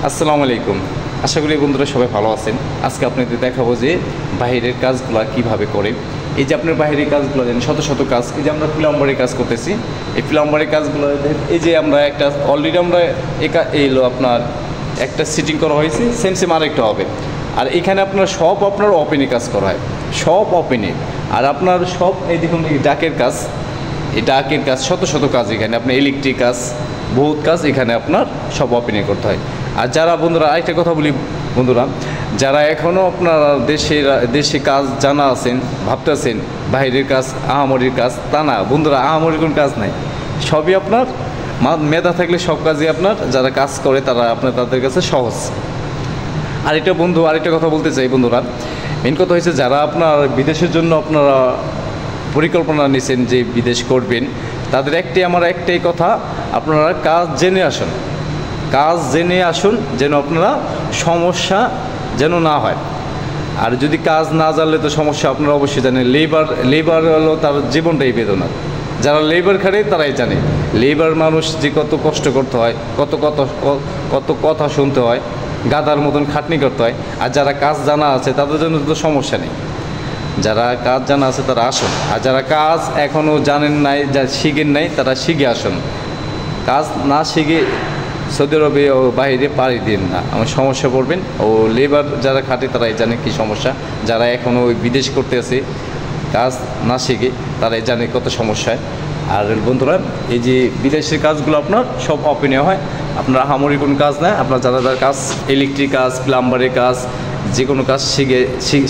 আসসালামু আলাইকুম। আশা করি বন্ধুরা সবাই ভালো আছেন। আজকে আপনাদের দেখাবো যে বাইরের কাজগুলো কিভাবে করে। এই যে আপনার বাইরের কাজগুলো দেন, শত শত কাজ। এই যে আমরা প্লাম্বারের কাজ করতেছি, এই প্লাম্বারের কাজগুলো এই যে আমরা একটা অলরেডি আমরা এলো আপনার একটা সিটিং করা হয়েছে, সেম সেম আরেকটা হবে। আর এখানে আপনার সব আপনার ওপেনে কাজ করা হয়, সব ওপেনে। আর আপনার সব এই দেখুন এই ডাকের কাজ, এই ডাকের কাজ, শত শত কাজ এখানে আপনার ইলেকট্রিক কাজ, বহুত কাজ এখানে আপনার সব ওপেনে করতে হয়। আর যারা বন্ধুরা আরেকটা কথা বলি বন্ধুরা, যারা এখনও আপনার দেশে কাজ জানা আছেন, ভাবতেছেন বাইরের কাজ আহামরির কাজ, তা না বন্ধুরা, আহামরির কোনো কাজ নাই। সবই আপনার মেধা থাকলে সব কাজই আপনার যারা কাজ করে তারা আপনার তাদের কাছে সহজ। আর এটা বন্ধু আরেকটা কথা বলতে চাই বন্ধুরা, মেন কথা হয়েছে যারা আপনার বিদেশের জন্য আপনারা পরিকল্পনা নিয়েছেন যে বিদেশ করবেন, তাদের একটাই কথা, আপনারা কাজ জেনে আসুন, কাজ জেনে আসুন, যেন আপনারা সমস্যা যেন না হয়। আর যদি কাজ না জানলে তো সমস্যা আপনারা অবশ্যই জানেন। লেবার হলো তার জীবনটাই বেদনা। যারা লেবার খাটে তারাই জানে লেবার মানুষ যে কত কষ্ট করতে হয়, কত কথা শুনতে হয়, গাধার মতন খাটনি করতে হয়। আর যারা কাজ জানা আছে তাদের জন্য তো সমস্যা নেই। যারা কাজ জানা আছে তারা আসুন, আর যারা কাজ এখনও জানেন নাই, যা শিখেন নাই, তারা শিখে আসুন। কাজ না শিখে সৌদি আরবে ও বাইরে পাড়ি দিন না, আমার সমস্যা পড়বেন। ও লেবার যারা খাটে তারাই জানে কী সমস্যা। যারা এখনও ওই বিদেশ করতে আছে কাজ না শিখে তারাই জানে কত সমস্যায়। আর বন্ধুরা এই যে বিদেশের কাজগুলো আপনার সব ওপেনে হয়, আপনার আহামরি কোনো কাজ না। আপনার যারা কাজ ইলেকট্রিক কাজ, প্লাম্বারের কাজ, যে কোনো কাজ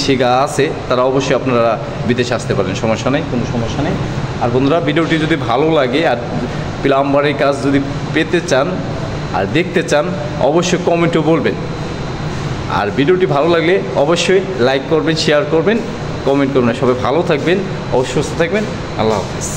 শিখা আছে তারা অবশ্যই আপনারা বিদেশে আসতে পারেন, সমস্যা নেই, কোনো সমস্যা নেই। আর বন্ধুরা ভিডিওটি যদি ভালো লাগে আর প্লাম্বারের কাজ যদি পেতে চান আর দেখতে চান অবশ্যই কমেন্টও বলবেন। আর ভিডিওটি ভালো লাগলে অবশ্যই লাইক করবেন, শেয়ার করবেন, কমেন্ট করবেন। সবাই ভালো থাকবেন, অবশ্যই সুস্থ থাকবেন। আল্লাহ হাফেজ।